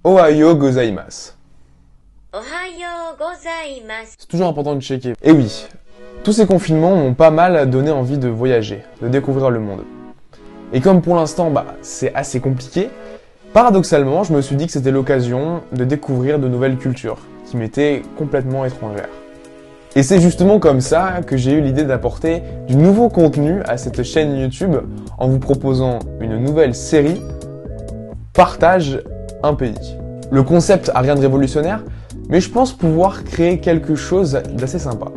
Ohayo gozaimasu. Ohayo gozaimasu. C'est toujours important de checker. Et oui, tous ces confinements m'ont pas mal donné envie de voyager, de découvrir le monde. Et comme pour l'instant, c'est assez compliqué, paradoxalement, je me suis dit que c'était l'occasion de découvrir de nouvelles cultures qui m'étaient complètement étrangères. Et c'est justement comme ça que j'ai eu l'idée d'apporter du nouveau contenu à cette chaîne YouTube en vous proposant une nouvelle série Partage un pays. Le concept a rien de révolutionnaire, mais je pense pouvoir créer quelque chose d'assez sympa.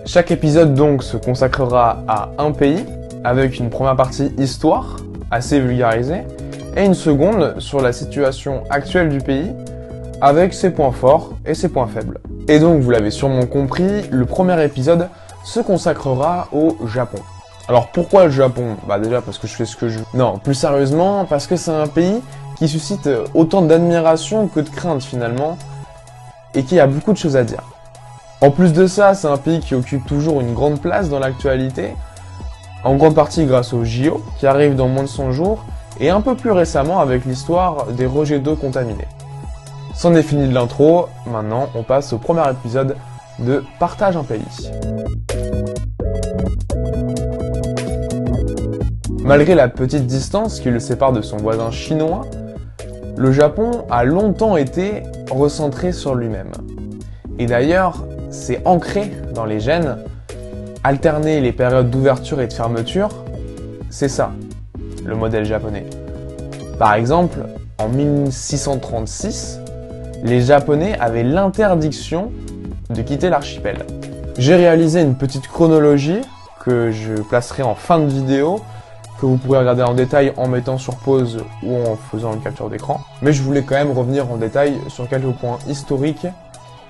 Chaque épisode donc se consacrera à un pays, avec une première partie histoire, assez vulgarisée, et une seconde sur la situation actuelle du pays, avec ses points forts et ses points faibles. Et donc, vous l'avez sûrement compris, le premier épisode se consacrera au Japon. Alors pourquoi le Japon? Déjà parce que je fais ce que je veux. Non, plus sérieusement, parce que c'est un pays qui suscite autant d'admiration que de crainte finalement, et qui a beaucoup de choses à dire. En plus de ça, c'est un pays qui occupe toujours une grande place dans l'actualité, en grande partie grâce au JO, qui arrive dans moins de 100 jours, et un peu plus récemment avec l'histoire des rejets d'eau contaminés. C'en est fini de l'intro, maintenant on passe au premier épisode de Partage un pays. Malgré la petite distance qui le sépare de son voisin chinois, le Japon a longtemps été recentré sur lui-même. Et d'ailleurs, c'est ancré dans les gènes, alterner les périodes d'ouverture et de fermeture, c'est ça, le modèle japonais. Par exemple, en 1636, les Japonais avaient l'interdiction de quitter l'archipel. J'ai réalisé une petite chronologie que je placerai en fin de vidéo, que vous pourrez regarder en détail en mettant sur pause ou en faisant une capture d'écran. Mais je voulais quand même revenir en détail sur quelques points historiques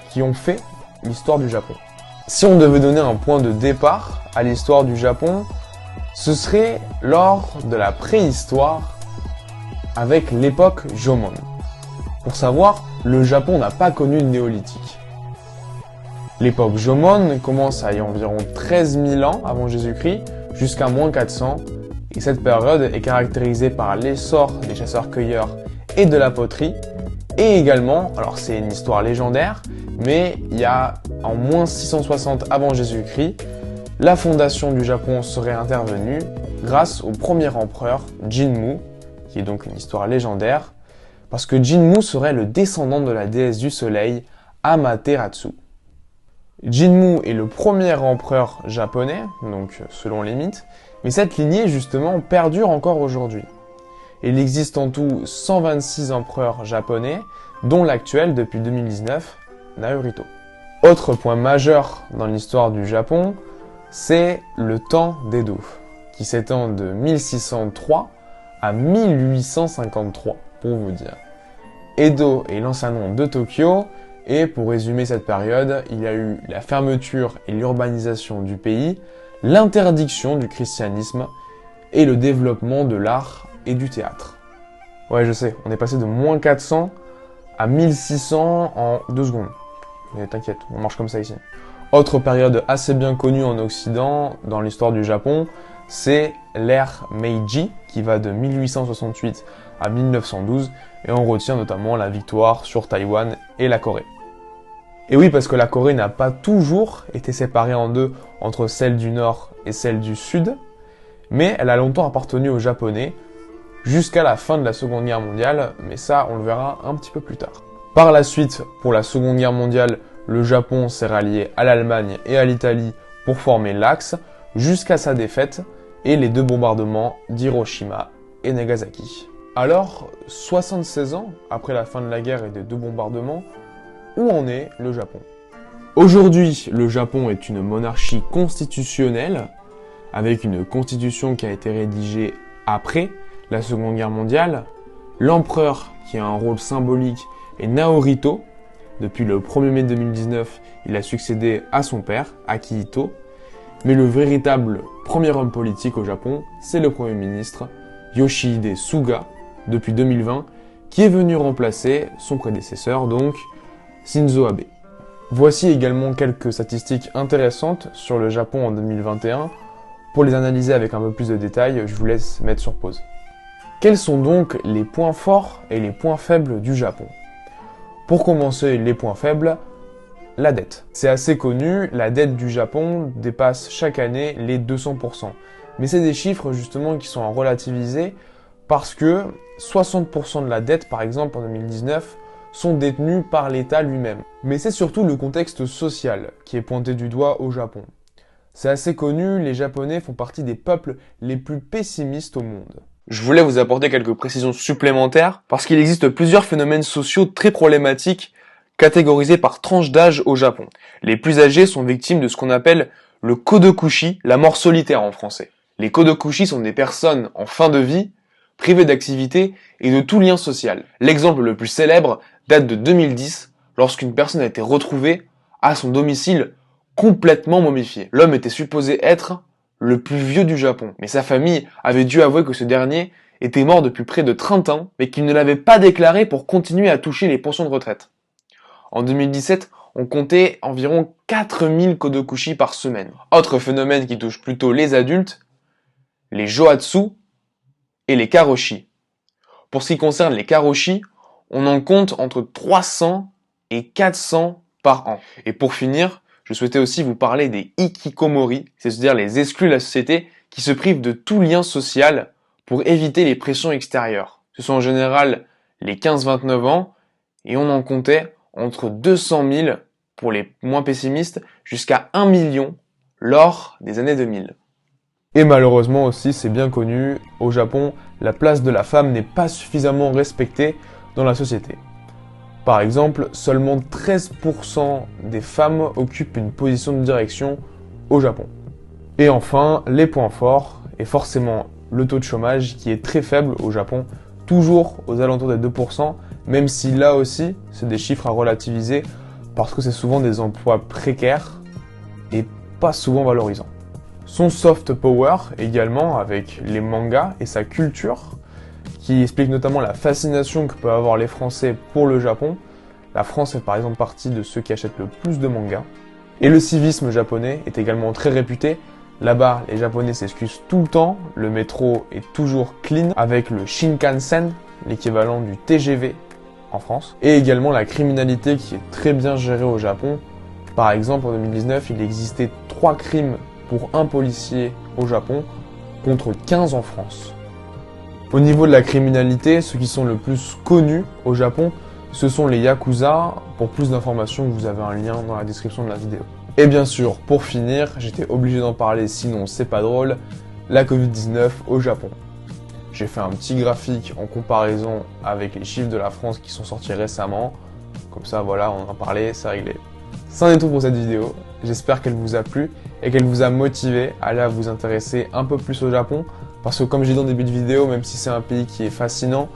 qui ont fait l'histoire du Japon. Si on devait donner un point de départ à l'histoire du Japon, ce serait lors de la préhistoire avec l'époque Jomon. Pour savoir, le Japon n'a pas connu de néolithique. L'époque Jomon commence à y environ 13 000 ans avant Jésus-Christ jusqu'à moins 400, et cette période est caractérisée par l'essor des chasseurs-cueilleurs et de la poterie, et également, alors c'est une histoire légendaire, mais il y a en moins 660 avant Jésus-Christ, la fondation du Japon serait intervenue grâce au premier empereur Jinmu, qui est donc une histoire légendaire, parce que Jinmu serait le descendant de la déesse du soleil, Amaterasu. Jinmu est le premier empereur japonais, donc selon les mythes, mais cette lignée justement perdure encore aujourd'hui. Il existe en tout 126 empereurs japonais, dont l'actuel depuis 2019, Naruhito. Autre point majeur dans l'histoire du Japon, c'est le temps d'Edo, qui s'étend de 1603 à 1853. Pour vous dire. Edo est l'ancien nom de Tokyo, et pour résumer cette période, il y a eu la fermeture et l'urbanisation du pays, l'interdiction du christianisme et le développement de l'art et du théâtre. Ouais, je sais, on est passé de moins 400 à 1600 en 2 secondes. Mais t'inquiète, on marche comme ça ici. Autre période assez bien connue en Occident, dans l'histoire du Japon, c'est l'ère Meiji, qui va de 1868 à 1912, et on retient notamment la victoire sur Taïwan et la Corée. Et oui, parce que la Corée n'a pas toujours été séparée en deux entre celle du Nord et celle du Sud, mais elle a longtemps appartenu aux Japonais, jusqu'à la fin de la Seconde Guerre mondiale, mais ça on le verra un petit peu plus tard. Par la suite, pour la Seconde Guerre mondiale, le Japon s'est rallié à l'Allemagne et à l'Italie pour former l'Axe, jusqu'à sa défaite, et les 2 bombardements d'Hiroshima et Nagasaki. Alors, 76 ans après la fin de la guerre et des 2 bombardements, où en est le Japon? Aujourd'hui, le Japon est une monarchie constitutionnelle, avec une constitution qui a été rédigée après la Seconde Guerre mondiale. L'empereur, qui a un rôle symbolique, est Naruhito. Depuis le 1er mai 2019, il a succédé à son père, Akihito. Mais le véritable premier homme politique au Japon, c'est le Premier ministre, Yoshihide Suga, depuis 2020, qui est venu remplacer son prédécesseur, donc Shinzo Abe. Voici également quelques statistiques intéressantes sur le Japon en 2021. Pour les analyser avec un peu plus de détails, je vous laisse mettre sur pause. Quels sont donc les points forts et les points faibles du Japon? Pour commencer, les points faibles, la dette. C'est assez connu, la dette du Japon dépasse chaque année les 200%. Mais c'est des chiffres justement qui sont à relativiser parce que 60% de la dette, par exemple en 2019, sont détenus par l'État lui-même. Mais c'est surtout le contexte social qui est pointé du doigt au Japon. C'est assez connu, les Japonais font partie des peuples les plus pessimistes au monde. Je voulais vous apporter quelques précisions supplémentaires parce qu'il existe plusieurs phénomènes sociaux très problématiques catégorisés par tranche d'âge au Japon. Les plus âgés sont victimes de ce qu'on appelle le kodokushi, la mort solitaire en français. Les kodokushi sont des personnes en fin de vie, privées d'activité et de tout lien social. L'exemple le plus célèbre date de 2010, lorsqu'une personne a été retrouvée à son domicile complètement momifié. L'homme était supposé être le plus vieux du Japon, mais sa famille avait dû avouer que ce dernier était mort depuis près de 30 ans, mais qu'il ne l'avait pas déclaré pour continuer à toucher les pensions de retraite. En 2017, on comptait environ 4000 kodokushi par semaine. Autre phénomène qui touche plutôt les adultes, les johatsu et les karoshi. Pour ce qui concerne les karoshi, on en compte entre 300 et 400 par an. Et pour finir, je souhaitais aussi vous parler des hikikomori, c'est-à-dire les exclus de la société qui se privent de tout lien social pour éviter les pressions extérieures. Ce sont en général les 15-29 ans et on en comptait entre 200 000 pour les moins pessimistes jusqu'à 1 million lors des années 2000. Et malheureusement aussi, c'est bien connu, au Japon, la place de la femme n'est pas suffisamment respectée dans la société. Par exemple, seulement 13% des femmes occupent une position de direction au Japon. Et enfin, les points forts, et forcément le taux de chômage qui est très faible au Japon, toujours aux alentours des 2%, même si là aussi, c'est des chiffres à relativiser parce que c'est souvent des emplois précaires et pas souvent valorisants. Son soft power également avec les mangas et sa culture, qui explique notamment la fascination que peuvent avoir les Français pour le Japon. La France fait par exemple partie de ceux qui achètent le plus de mangas. Et le civisme japonais est également très réputé. Là-bas, les Japonais s'excusent tout le temps, le métro est toujours clean, avec le Shinkansen, l'équivalent du TGV en France. Et également la criminalité qui est très bien gérée au Japon. Par exemple, en 2019, il existait 3 crimes pour un policier au Japon, contre 15 en France. Au niveau de la criminalité, ceux qui sont le plus connus au Japon, ce sont les Yakuza. Pour plus d'informations, vous avez un lien dans la description de la vidéo. Et bien sûr, pour finir, j'étais obligé d'en parler, sinon c'est pas drôle, la Covid-19 au Japon. J'ai fait un petit graphique en comparaison avec les chiffres de la France qui sont sortis récemment. Comme ça, voilà, on en parlait, c'est réglé. C'en est tout pour cette vidéo. J'espère qu'elle vous a plu et qu'elle vous a motivé à aller vous intéresser un peu plus au Japon. Parce que comme j'ai dit en début de vidéo, même si c'est un pays qui est fascinant,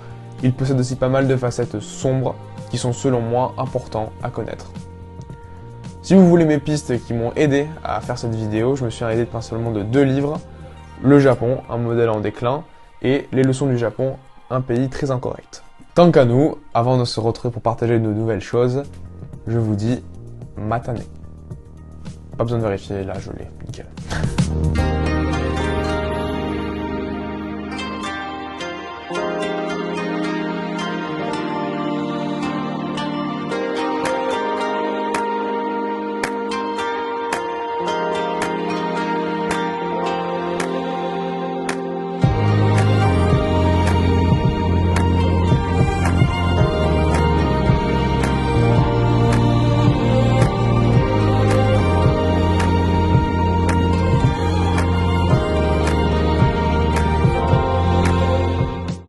il possède aussi pas mal de facettes sombres qui sont selon moi importants à connaître. Si vous voulez mes pistes qui m'ont aidé à faire cette vidéo, je me suis aidé principalement de 2 livres. Le Japon, un modèle en déclin, et Les leçons du Japon, un pays très incorrect. Tant qu'à nous, avant de se retrouver pour partager de nouvelles choses, je vous dis matane. Pas besoin de vérifier, là je l'ai, nickel.